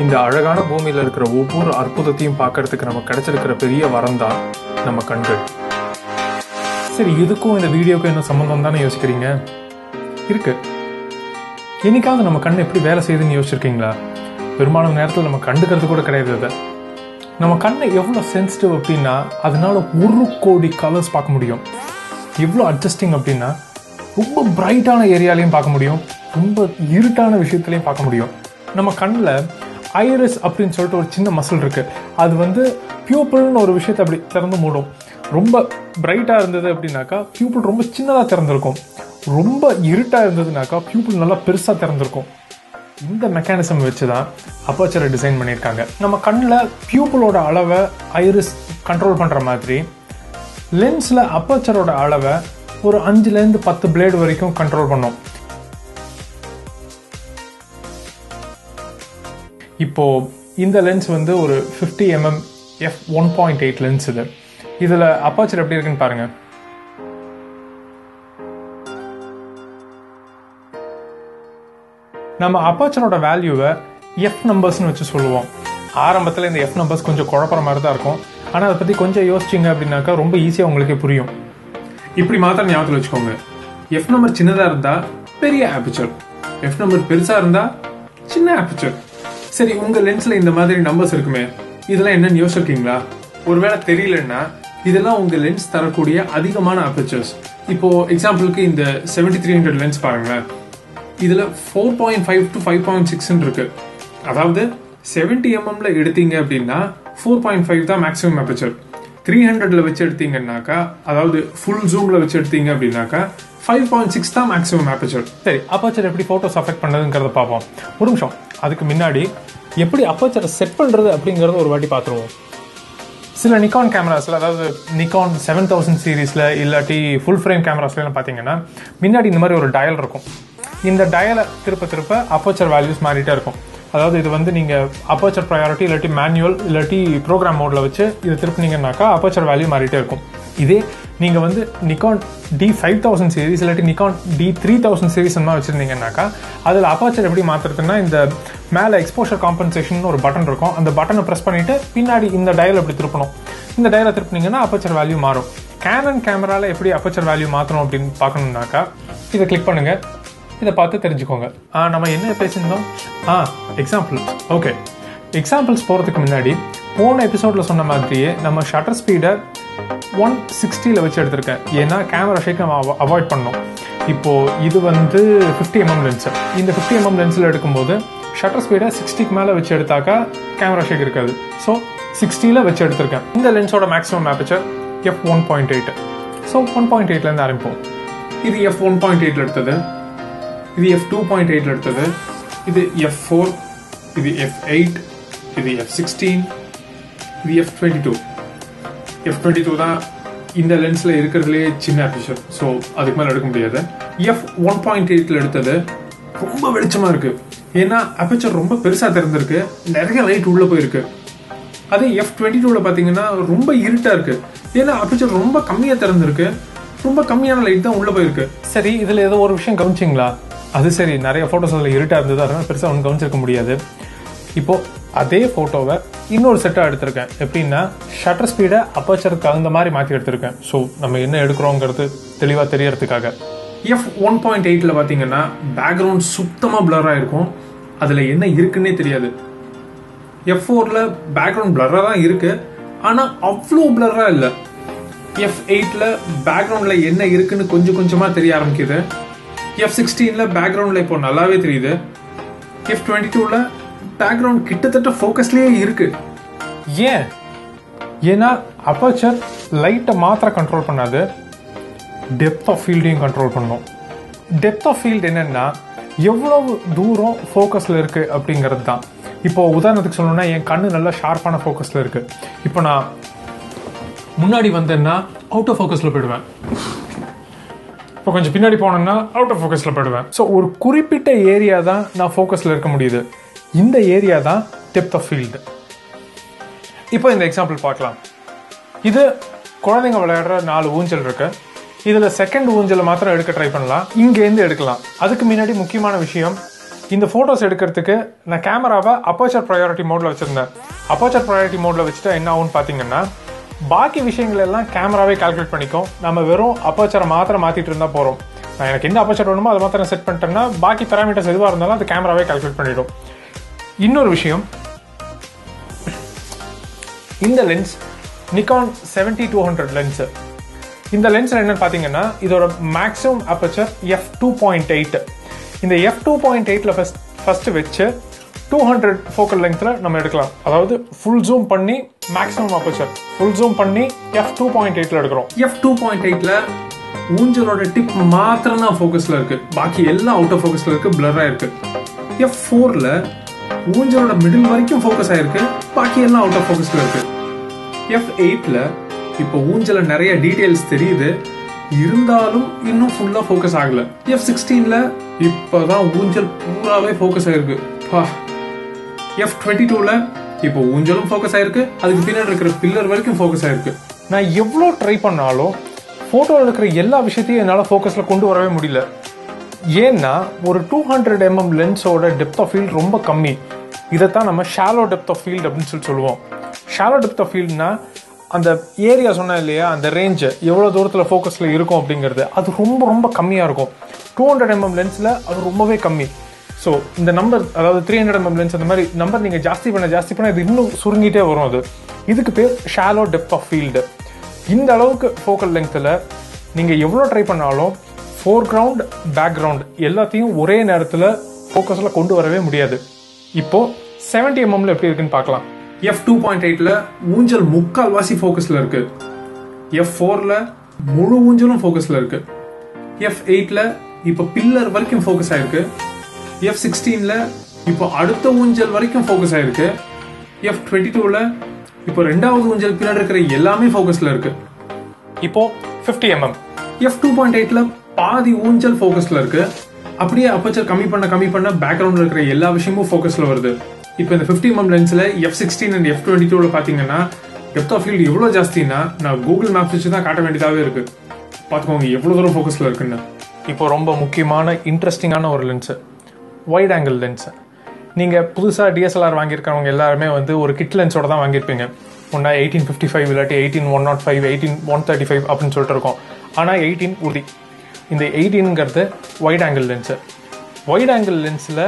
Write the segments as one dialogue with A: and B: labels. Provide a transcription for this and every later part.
A: இந்த அழகான பூமியில் இருக்கிற ஒவ்வொரு அற்புதத்தையும் பார்க்கறதுக்கு நமக்கு கிடைச்சிருக்கிற பெரிய வரம் தான் நம்ம கண்கள். சரி, இதுக்கும் இந்த வீடியோக்கும் என்ன சம்பந்தம் தானே யோசிக்கிறீங்க? இருக்கு. என்னைக்காவது நம்ம கண் எப்படி வேலை செய்யுதுன்னு யோசிச்சிருக்கீங்களா? பெரும்பாலான நேரத்தில் நம்ம கண்டுக்கிறது கூட கிடையாது. அதை நம்ம கண்ணை எவ்வளோ சென்சிட்டிவ் அப்படின்னா அதனால 1 கோடி கலர்ஸ் பார்க்க முடியும். எவ்வளோ அட்ஜஸ்டிங் அப்படின்னா ரொம்ப பிரைட்டான ஏரியாலையும் பார்க்க முடியும், ரொம்ப இருட்டான விஷயத்துலையும் பார்க்க முடியும். நம்ம கண்ணில் ஐரிஸ் அப்படின்னு சொல்லிட்டு ஒரு சின்ன மசில் இருக்கு. அது பியூப்பிள்னு ஒரு விஷயத்தை அப்படி திறந்து மூடும். ரொம்ப பிரைட்டாக இருந்தது அப்படின்னாக்கா பியூப்பிள் ரொம்ப சின்னதாக திறந்திருக்கும். ரொம்ப இருட்டாக இருந்ததுனாக்கா பியூப்பிள் நல்லா பெருசாக திறந்திருக்கும். இந்த மெக்கானிசம் வச்சு தான் அப்பர்ச்சரை டிசைன் பண்ணியிருக்காங்க. நம்ம கண்ணில் பியூப்பிளோட அளவை ஐரிஸ் கண்ட்ரோல் பண்ணுற மாதிரி லென்ஸில் அப்பர்ச்சரோட அளவை ஒரு 5லேருந்து 10 பிளேடு வரைக்கும் கண்ட்ரோல் பண்ணோம். இப்போ இந்த லென்ஸ் ஒரு 50mm f1.8 லென்ஸ். இதில் அப்பர்ச்சர் எப்படி இருக்குன்னு பாருங்க. நம்ம அப்பர்ச்சரோட வேல்யூவை எஃப் நம்பர்ஸ்னு வச்சு சொல்லுவோம். ஆரம்பத்தில் இந்த எஃப் நம்பர்ஸ் கொஞ்சம் குழப்பற மாதிரி தான் இருக்கும். ஆனால் அதை பற்றி கொஞ்சம் யோசிச்சிங்க அப்படின்னாக்கா ரொம்ப ஈஸியாக உங்களுக்கே புரியும். இப்படி மாத்திரம் ஞாபகத்தில் வச்சுக்கோங்க. எஃப் நம்பர் சின்னதாக இருந்தால் பெரிய ஆப்பர்ச்சர், எஃப் நம்பர் பெருசாக இருந்தால் சின்ன ஆப்பர்ச்சர். சரி, உங்கள் லென்ஸில் இந்த மாதிரி நம்பர்ஸ் இருக்குமே, இதெல்லாம் என்னன்னு யோசிச்சிருக்கீங்களா? ஒருவேளை தெரியலன்னா இதெல்லாம் உங்கள் லென்ஸ் தரக்கூடிய அதிகமான ஆப்பர்ச்சர்ஸ். இப்போ எக்ஸாம்பிளுக்கு இந்த 7300 லென்ஸ் பாருங்களேன். இதில் 4.5 to 5.6 இருக்கு. அதாவது 70mm எடுத்தீங்க அப்படின்னா 4.5 தான் மேக்ஸிமம் அப்பர்ச்சர். 300ல வச்சு எடுத்தீங்கன்னாக்கா, அதாவது ஃபுல் ஜூம்ல வச்சு எடுத்தீங்க அப்படின்னாக்கா 5.6 தான் மேக்ஸிமம் அப்பர்ச்சர். சரி, அப்பர்ச்சர் எப்படி போட்டோஸ் அஃபெக்ட் பண்ணதுங்கிறத பார்ப்போம். ஒரு நிமிஷம், அதுக்கு முன்னாடி எப்படி அப்பர்ச்சரை செட் பண்றது அப்படிங்கறத ஒரு வாட்டி பார்த்துருவோம். சில நிக்கான் கேமராஸ்ல, அதாவது நிக்கான் 7000 சீரீஸ்ல இல்லாட்டி ஃபுல் ஃப்ரேம் கேமராஸ்ல பார்த்தீங்கன்னா முன்னாடி இந்த மாதிரி ஒரு டயல் இருக்கும். இந்த டயலை திருப்ப அப்பர்ச்சர் வேல்யூஸ் மாறிட்டே இருக்கும். அதாவது இது நீங்கள் அப்பர்ச்சர் ப்ரையாரிட்டி இல்லாட்டி மேனுவல் இல்லாட்டி ப்ரோக்ராம் மோடில் வச்சு இது திருப்பினீங்கன்னாக்கா அப்பர்ச்சர் வேல்யூ மாறிட்டே இருக்கும். இதே நீங்கள் நிக்கான் D5000 சீரீஸ் இல்லாட்டி நிக்கான் D3000 சீரீஸ் மாதிரி வச்சுருந்தீங்கன்னாக்கா அதில் அப்பர்ச்சர் எப்படி மாற்றுறதுன்னா, இந்த மேலே எக்ஸ்போஷர் காம்பன்சேஷன் ஒரு பட்டன் இருக்கும். அந்த பட்டனை ப்ரெஸ் பண்ணிவிட்டு பின்னாடி இந்த டயல் எப்படி திருப்பணும். இந்த டயலை திருப்பினீங்கன்னா அப்பர்ச்சர் வேல்யூ மாறும். கேனன் கேமராவில் எப்படி அப்பர்ச்சர் வேல்யூ மாற்றணும் அப்படின்னு பார்க்கணுன்னாக்கா இதை கிளிக் பண்ணுங்கள். இதை பார்த்து தெரிஞ்சுக்கோங்க. நம்ம என்ன பேசியிருந்தோம்? எக்ஸாம்பிள். ஓகே, எக்ஸாம்பிள்ஸ் போகிறதுக்கு முன்னாடி போன எபிசோடில் சொன்ன மாதிரியே நம்ம ஷட்டர் ஸ்பீடை 160ல் வச்சு எடுத்திருக்கேன். ஏன்னா கேமரா ஷேக் நம்ம அவாய்ட் பண்ணோம். இப்போது இது 50mm லென்ஸு. இந்த 50mm லென்ஸில் எடுக்கும்போது ஷட்டர் ஸ்பீடை 60க்கு மேலே வச்சு எடுத்தாக்கா கேமரா ஷேக் இருக்காது. ஸோ 60ல் வச்சு எடுத்திருக்கேன். இந்த லென்ஸோட மேக்ஸிமம் ஆப்பர்ச்சர் f1.8. ஸோ 1.8லேருந்து ஆரம்பிப்போம். இது f1.8ல் எடுத்தது, இது f2.8ல் எடுத்தது, இது f4, இது f8, இது f16, இது f22. f22 தான் இந்த லென்ஸ்ல இருக்கிறதுலே சின்ன அப்பர்ச்சர். ஸோ அதுக்கு மேலே எடுக்க முடியாது. f1.8ல் எடுத்தது ரொம்ப வெளிச்சமா இருக்கு. ஏன்னா அப்பர்ச்சர் ரொம்ப பெருசா திறந்திருக்கு, நிறைய லைட் உள்ள போயிருக்கு. அதே f22ல பாத்தீங்கன்னா ரொம்ப இருட்டா இருக்கு. ஏன்னா அப்பர்ச்சர் ரொம்ப கம்மியா திறந்திருக்கு, ரொம்ப கம்மியான லைட் தான் உள்ள போயிருக்கு. சரி, இதுல ஏதோ ஒரு விஷயம் கவனிச்சிங்களா? அது சரி, நிறைய ஃபோட்டோஸ் அதில் இருட்டாக இருந்தது, அதனால பெருசாக ஒன்று கவனிச்சிருக்க முடியாது. இப்போது அதே ஃபோட்டோவை இன்னொரு செட்டாக எடுத்திருக்கேன். எப்படின்னா ஷட்டர் ஸ்பீடை அப்பர்ச்சருக்கு தகுந்த மாதிரி மாற்றி எடுத்திருக்கேன். ஸோ நம்ம என்ன எடுக்கிறோங்கிறது தெளிவாக தெரியறதுக்காக. f1.8ல் பார்த்தீங்கன்னா பேக்ரவுண்ட் சுத்தமாக பிளராக இருக்கும், அதில் என்ன இருக்குன்னே தெரியாது. f4ல் பேக்ரவுண்ட் பிளராக தான் இருக்கு, ஆனால் அவ்வளோ பிளராக இல்லை. f8ல் பேக்ரவுண்டில் என்ன இருக்குன்னு கொஞ்சம் கொஞ்சமாக தெரிய ஆரம்பிக்குது. f16ல பேக்ரவுண்ட்ல இப்போ நல்லாவே தெரியுது. f22ல பேக்ரவுண்ட் கிட்டத்தட்ட ஃபோக்கஸ்லயே இருக்கு. ஏன்னா அப்பர்ச்சர் லைட்டை மாத்திர கண்ட்ரோல் பண்ணாது, டெப்த் ஆஃப் ஃபீல்டையும் கண்ட்ரோல் பண்ணும். டெப்த் ஆஃப் ஃபீல்டு என்னன்னா எவ்வளவு தூரம் ஃபோக்கஸ்ல இருக்கு அப்படிங்கிறது தான். இப்போ உதாரணத்துக்கு சொல்லணும்னா, என் கண்ணு நல்லா ஷார்ப்பான ஃபோக்கஸ்ல இருக்கு. இப்போ நான் முன்னாடி வந்தேன்னா அவுட் ஆஃப் ஃபோக்கஸ்ல போயிடுவேன். இப்போ கொஞ்சம் பின்னாடி போனேன்னா அவுட் ஆஃப் ஃபோக்கஸில் போயிடுவேன். ஸோ ஒரு குறிப்பிட்ட ஏரியா தான் நான் ஃபோக்கஸில் இருக்க முடியுது. இந்த ஏரியா தான் டெப்த் ஆஃப் ஃபீல்டு. இப்போ இந்த எக்ஸாம்பிள் பார்க்கலாம். இது குழந்தைங்க விளையாடுற 4 ஊஞ்சல் இருக்கு. இதில் செகண்ட் ஊஞ்சலை மாத்திரம் எடுக்க ட்ரை பண்ணலாம், இங்கேருந்து எடுக்கலாம். அதுக்கு முன்னாடி முக்கியமான விஷயம், இந்த ஃபோட்டோஸ் எடுக்கிறதுக்கு நான் கேமராவை அப்பர்ச்சர் ப்ரையாரிட்டி மோடில் வச்சுருந்தேன். அப்பர்ச்சர் ப்ரையாரிட்டி மோடில் வச்சுட்டா என்ன ஆகும்னு பார்த்தீங்கன்னா, பாக்கி விஷயங்கள் எல்லாம் கேமராவே கால்குலேட் பண்ணிக்கும். நம்ம வெறும் அப்பர்ச்சரை மாத்திரம் மாற்றிட்டு இருந்தால் போகிறோம். நான் எனக்கு எந்த அப்பர்ச்சர் வேணுமோ அதை மாத்திரம் செட் பண்ணிட்டேன்னா பாக்கி பேராமீட்டர்ஸ் எதுவாக இருந்தாலும் அது கேமராவே கால்குலேட் பண்ணிடும். இன்னொரு விஷயம், இந்த லென்ஸ் நிக்கான் 70-200 லென்ஸு. இந்த லென்ஸில் என்னன்னு பார்த்தீங்கன்னா, இதோட மேக்ஸிமம் அப்பர்ச்சர் f2.8. இந்த f2.8ல ஃபர்ஸ்ட் வச்சு 200 ஃபோக்கல் லெங்த்தில் நம்ம எடுக்கலாம். அதாவது ஃபுல் ஜூம் பண்ணி மேக்ஸிமம் அப்பர்ச்சர் ஃபுல் ஜூம் பண்ணி f2.8ல எடுக்கிறோம். f2.8ல ஊஞ்சலோட டிப் மாத்திரம் தான் ஃபோக்கஸில் இருக்கு, பாக்கி எல்லாம் அவுட் ஆஃப் ஃபோக்கஸில் இருக்கு, பிளராக இருக்கு. f4ல ஊஞ்சலோட மிடில் வரைக்கும் ஃபோக்கஸ் ஆயிருக்கு, பாக்கி எல்லாம் அவுட் ஆஃப் ஃபோக்கஸில் இருக்கு. f8ல இப்போ ஊஞ்சல நிறைய டீடைல்ஸ் தெரியுது, இருந்தாலும் இன்னும் ஃபுல்லா ஃபோக்கஸ் ஆகல. f16ல இப்பதான் ஊஞ்சல் பூராவே ஃபோக்கஸ் ஆயிருக்கு. f22ல இப்போ ஊஞ்சலும் ஃபோக்கஸ் ஆயிருக்கு, அதுக்கு பின்னாடி இருக்கிற பில்லர் வரைக்கும் ஃபோக்கஸ் ஆயிருக்கு. நான் எவ்வளோ ட்ரை பண்ணாலும் போட்டோவில் இருக்கிற எல்லா விஷயத்தையும் என்னால் ஃபோக்கஸ்ல கொண்டு வரவே முடியல. ஏன்னா ஒரு 200 mm லென்ஸோட டெப்த் ஆஃப் ஃபீல்ட் ரொம்ப கம்மி. இதைத்தான் நம்ம ஷாலோ டெப்த் ஆஃப் ஃபீல்ட் அப்படின்னு சொல்லுவோம். ஷாலோ டெப்த் ஆஃப் ஃபீல்ட்னா அந்த ஏரியா சொன்னா இல்லையா, அந்த ரேஞ்சு எவ்வளோ தூரத்தில் ஃபோக்கஸில் இருக்கும் அப்படிங்கிறது அது ரொம்ப ரொம்ப கம்மியாக இருக்கும். 200 mm லென்ஸில் அது ரொம்பவே கம்மி. ஸோ இந்த நம்பர், அதாவது 300 mm லென்ஸ், அந்த மாதிரி நம்பர் நீங்கள் ஜாஸ்தி பண்ண இது இன்னும் சுருங்கிட்டே வரும். அது இதுக்கு பேர் ஷாலோ டெப்த் ஆஃப் ஃபீல்டு. இந்த அளவுக்கு ஃபோக்கல் லெங்த்தில் நீங்கள் எவ்வளோ ட்ரை பண்ணாலும் ஃபோர்கிரவுண்ட் பேக்ரவுண்ட் எல்லாத்தையும் ஒரே நேரத்தில் ஃபோக்கஸில் கொண்டு வரவே முடியாது. இப்போ 70 mmல எப்படி இருக்குன்னு பார்க்கலாம். f2.8ல ஊஞ்சல் முக்கால் வாசி ஃபோக்கஸ்ல இருக்கு. f4ல முழு ஊஞ்சலும் ஃபோக்கஸ்ல இருக்கு. f8ல இப்போ பில்லர் வரைக்கும் ஃபோக்கஸ் ஆயிருக்கு. f16ல இப்போ அடுத்த ஊஞ்சல் வரைக்கும் ஃபோக்கஸ் ஆயிருக்கு. f22ல இப்போ ரெண்டாவது ஊஞ்சல் பின்னாடி இருக்கிற எல்லாமே ஃபோக்கஸ்ல இருக்கு. இப்போ 50 mm. f2.8ல பாதி ஊஞ்சல் ஃபோக்கஸ்ல இருக்கு. அப்படியே அப்பர்ச்சர் கம்மி பண்ண பேக்ரவுண்ட்ல இருக்கிற எல்லா விஷயமும் ஃபோக்கஸ்ல வருது. இப்போ இந்த 50 mm லென்ஸ்ல f16 அண்ட் f22ல பாத்தீங்கன்னா டெப்த் ஆஃப் ஃபீல்ட் எவ்வளவு ஜாஸ்தினா நான் கூகுள் மேப்ஸ் வச்சு தான் காட்ட வேண்டியதாவே இருக்கு. பாத்துக்கோங்க எவ்வளவு தூரம் ஃபோக்கஸ்ல இருக்குன்னு. இப்போ ரொம்ப முக்கியமான இன்ட்ரெஸ்டிங்கான ஒரு லென்ஸ், வைட் ஆங்கிள் லென்ஸ். நீங்க புதுசா DSLR வாங்கியிருக்கிறவங்க எல்லாருமே ஒரு கிட் லென்ஸோட தான் வாங்கியிருப்பீங்க. ஒன்னா 1855 இல்லாட்டி 18105 18135 அப்படின்னு சொல்லிட்டு இருக்கோம். ஆனா 18 உறுதி. இந்த 18ங்கிறது wide angle lens. Wide angle லென்ஸ்ல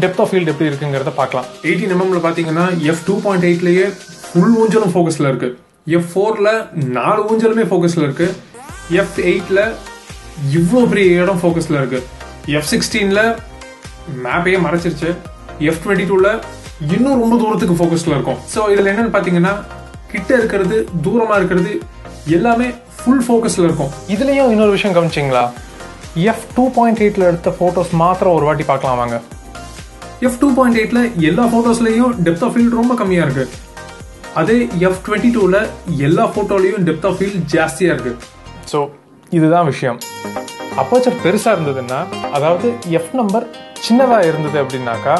A: டெப்த் ஆஃப் ஃபீல்ட் எப்படி இருக்குங்கிறத பார்க்கலாம். 18 mmல பாத்தீங்கன்னா f2.8லயே ஃபுல் ஊஞ்சலும் ஃபோக்கஸ்ல இருக்கு. f4ல 4 ஊஞ்சலுமே ஃபோக்கஸ்ல இருக்கு. f8ல இவ்வளோ பெரிய இடம் ஃபோக்கஸ்ல இருக்கு. f16ல மேப்பையே மறைச்சிருச்சு. f22ல இன்னும் ரொம்ப தூரத்துக்கு ஃபோக்கஸ்ல இருக்கும். ஸோ இதுல என்னன்னு பாத்தீங்கன்னா, கிட்ட இருக்கிறது தூரமா இருக்கிறது எல்லாமே ஃபுல் ஃபோக்கஸ்ல இருக்கும். இதுலயும் இன்னொரு விஷயம் கவனிச்சிங்களா, f2.8ல எடுத்த போட்டோஸ் மாத்திரம் ஒரு வாட்டி பார்க்கலாம் வாங்க. f2.8ல எல்லா போட்டோஸ்லயும் டெப்த் ஆஃப் ஃபீல்ட் ரொம்ப கம்மியா இருக்கு. அதே f22ல எல்லா போட்டோலயும் டெப்த் ஆஃப் ஃபீல்ட் ஜாஸ்தியா இருக்கு. ஸோ இதுதான் விஷயம். அப்பர்ச்சர் பெருசா இருந்ததுன்னா, அதாவது f நம்பர் சின்னதா இருந்தது அப்படின்னாக்கா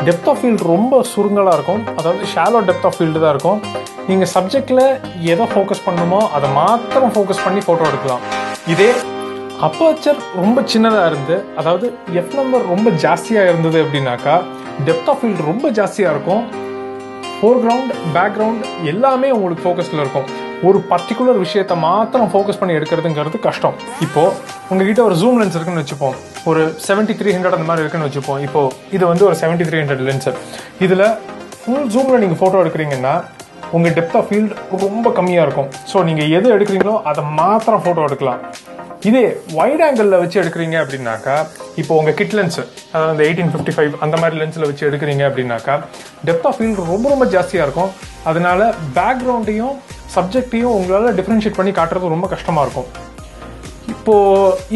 A: டெப்த் ஆஃப் ஃபீல்ட் ரொம்ப சுருங்கலா இருக்கும். அதாவது ஷாலோ டெப்த் ஆஃப் ஃபீல்டு தான் இருக்கும். நீங்க சப்ஜெக்ட்ல எதை ஃபோக்கஸ் பண்ணணுமோ அதை மாத்திரம் ஃபோக்கஸ் பண்ணி போட்டோ எடுக்கலாம். இதே அப்பர்ச்சர் ரொம்ப சின்னதா இருந்து, அதாவது f நம்பர் ரொம்ப ஜாஸ்தியா இருந்தது அப்படின்னாக்கா டெப்த் ஆஃப் ஃபீல்ட் ரொம்ப ஜாஸ்தியா இருக்கும். ஃபோர்கிரவுண்ட் பேக்ரவுண்ட் எல்லாமே உங்களுக்கு ஃபோக்கஸ்ல இருக்கும். ஒரு பர்டிகுலர் விஷயத்தை மாத்திரம் ஃபோக்கஸ் பண்ணி எடுக்கிறதுங்கிறது கஷ்டம். இப்போ உங்ககிட்ட ஒரு ஜூம் லென்ஸ் இருக்குன்னு வச்சுப்போம், ஒரு 7300 அந்த மாதிரி இருக்குன்னு வச்சுப்போம். இப்போ இது ஒரு 7300 லென்ஸ். இதுல ஃபுல் ஜூம்ல நீங்க போட்டோ எடுக்கிறீங்கன்னா உங்க டெப்த் ஆஃப் ஃபீல்ட் ரொம்ப கம்மியா இருக்கும். ஸோ நீங்க எது எடுக்கிறீங்களோ அதை மாத்திரம் போட்டோ எடுக்கலாம். இதே வைட் ஆங்கிள் வச்சு எடுக்கிறீங்க அப்படின்னாக்கா, இப்போ உங்க கிட் லென்ஸ், அதாவது 1855 அந்த மாதிரி லென்ஸ்ல வச்சு எடுக்கிறீங்க அப்படின்னாக்கா டெப்த் ஆஃப் ஃபீல்ட் ரொம்ப ரொம்ப ஜாஸ்தியா இருக்கும். அதனால பேக்ரவுண்டையும் சப்ஜெக்டையும் உங்களால டிஃபரன்ஷியேட் பண்ணி காட்டுறது ரொம்ப கஷ்டமா இருக்கும். இப்போ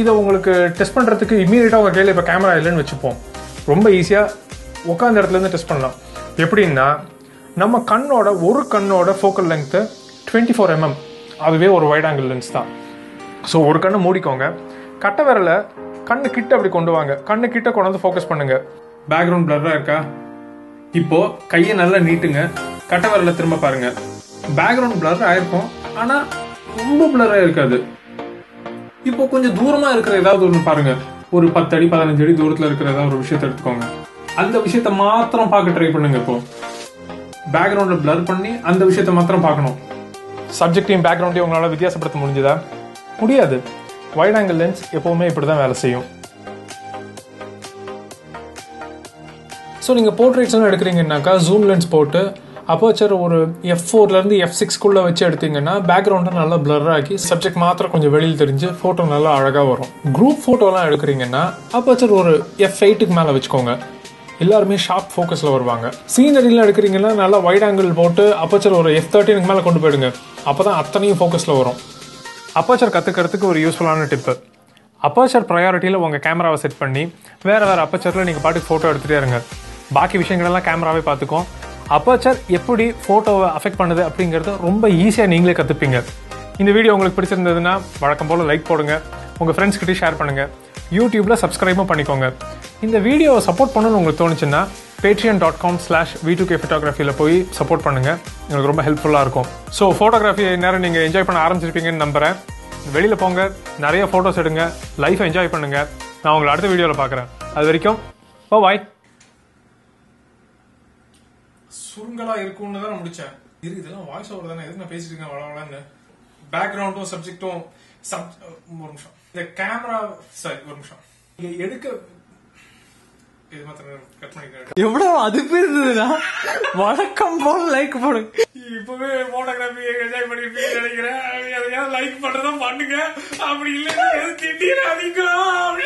A: இதை உங்களுக்கு டெஸ்ட் பண்றதுக்கு இமீடியட்டா உங்க கையில இப்போ கேமரா இல்லைன்னு வச்சுப்போம், ரொம்ப ஈஸியா உட்காந்த இடத்துல இருந்து டெஸ்ட் பண்ணலாம். எப்படின்னா, நம்ம ஒரு கண்ணோட ஃபோக்கல் லெங்த் 24 mm, அதுவே ஒரு வைட் ஆங்கிள் லென்ஸ் தான். ஸோ ஒரு கண்ணை மூடிக்கோங்க, கட்டை விரல கண்ணு கிட்ட அப்படி கொண்டு வாங்க, கண்ணு கிட்ட கொண்டு வந்து ஃபோக்கஸ் பண்ணுங்க. பேக்ரவுண்ட் பிளரா இருக்கா? இப்போ கையை நல்லா நீட்டுங்க, கட்டை விரல திரும்ப பாருங்க. பேக்ரவுண்ட் பிளர் ஆயிருக்கும், ஆனா ரொம்ப பிளரா இருக்காது. இப்போ கொஞ்சம் தூரமா இருக்கிற ஏதாவது ஒன்று பாருங்க, ஒரு 10 அடி 15 அடி தூரத்துல இருக்கிற ஏதாவது ஒரு விஷயத்தை எடுத்துக்கோங்க. அந்த விஷயத்த மாத்திரம் பார்க்க ட்ரை பண்ணுங்க. இப்போ பேக்ரவுண்ட்ல பிளர் பண்ணி அந்த விஷயத்த மாத்திரம் பார்க்கணும். சப்ஜெக்டையும் பேக்ரவுண்டையும் உங்களால வித்தியாசப்படுத்த முடிஞ்சதா? முடியாது. வைட் ஆங்கிள் லென்ஸ் எப்பவுமே இப்படிதான் வேலை செய்யும். ஸோ நீங்கள் போர்ட்ரேட்ஸ்லாம் எடுக்கிறீங்கன்னாக்கா ஜூம் லென்ஸ் போட்டு அப்போச்சர் ஒரு F4லேருந்து F6 வச்சு எடுத்தீங்கன்னா பேக்ரவுண்டை நல்லா பிளர் ஆக்கி சப்ஜெக்ட் மாத்திரம் கொஞ்சம் வெளியில் தெரிஞ்சு ஃபோட்டோ நல்லா அழகாக வரும். குரூப் ஃபோட்டோலாம் எடுக்கிறீங்கன்னா அப்போச்சர் ஒரு F8க்கு மேலே வச்சுக்கோங்க. எல்லாருமே ஷார்ப் ஃபோக்கஸில் வருவாங்க. சீனரிலாம் எடுக்கிறீங்கன்னா நல்லா வைட் ஆங்கிள் போட்டு அப்போச்சர் ஒரு F13க்கு மேலே கொண்டு போயிடுங்க. அப்போ தான் அத்தனையும் ஃபோக்கஸில் வரும். அப்போச்சர் கற்றுக்கிறதுக்கு ஒரு யூஸ்ஃபுல்லான டிப்பு, அப்போச்சர் ப்ரையாரிட்டியில் உங்கள் கேமராவை செட் பண்ணி வேறு அப்போச்சரில் நீங்கள் பாட்டுக்கு ஃபோட்டோ எடுத்துகிட்டே இருங்க. பாக்கி விஷயங்களெல்லாம் கேமராவே பார்த்துக்கும். அப்போச்சர் எப்படி ஃபோட்டோவை அஃபெக்ட் பண்ணுது அப்படிங்கிறத ரொம்ப ஈஸியாக நீங்களே கற்றுப்பீங்க. இந்த வீடியோ உங்களுக்கு பிடிச்சிருந்ததுன்னா வழக்கம் போல் லைக் போடுங்க, உங்கள் ஃப்ரெண்ட்ஸ் கிட்டே ஷேர் பண்ணுங்கள், யூடியூப்பில் சப்ஸ்கிரைபும் பண்ணிக்கோங்க. இந்த வீடியோவை சப்போர்ட் பண்ணணும்னு உங்களுக்கு தோணுச்சுன்னா patreon.com/V2K photography போய் சப்போர்ட் பண்ணுங்கள். உங்களுக்கு ரொம்ப ஹெல்ப்ஃபுல்லாக இருக்கும். ஸோ ஃபோட்டோகிராஃபி நேரம் நீங்கள் என்ஜாய் பண்ண ஆரம்பிச்சிருப்பீங்கன்னு நம்புகிறேன். வெளியில் போங்க, நிறைய ஃபோட்டோஸ் எடுங்க, லைஃப்பை என்ஜாய் பண்ணுங்கள். நான் உங்களை அடுத்த வீடியோவில் பார்க்குறேன். அது வரைக்கும் பாய். சுருங்கலா இருக்கும்னு தான் நான் முடிச்சேன். இதெல்லாம் வாய்ஸ் ஓவர் தானே, எதுக்கு நான் பேசிட்டு இருக்கேன் வளவளன்னு. பேக்ரவுண்டும் சப்ஜெக்டும் ஒரு நிமிஷம். இந்த கேமரா சரி ஒரு நிமிஷம் எடுக்க இது மாத்திரம் கட் பண்ணிக்கிறேன். எவ்வளவு அது பேருந்ததுன்னா வழக்கம் போல லைக் போடுங்க. இப்பவே போட்டோகிராஃபி என்ஜாய் பண்ணிருப்பீங்கன்னு நினைக்கிறேன். லைக் பண்றதா பண்ணுங்க. அப்படி இல்லைன்னா எது திடீர்னு அதிகம்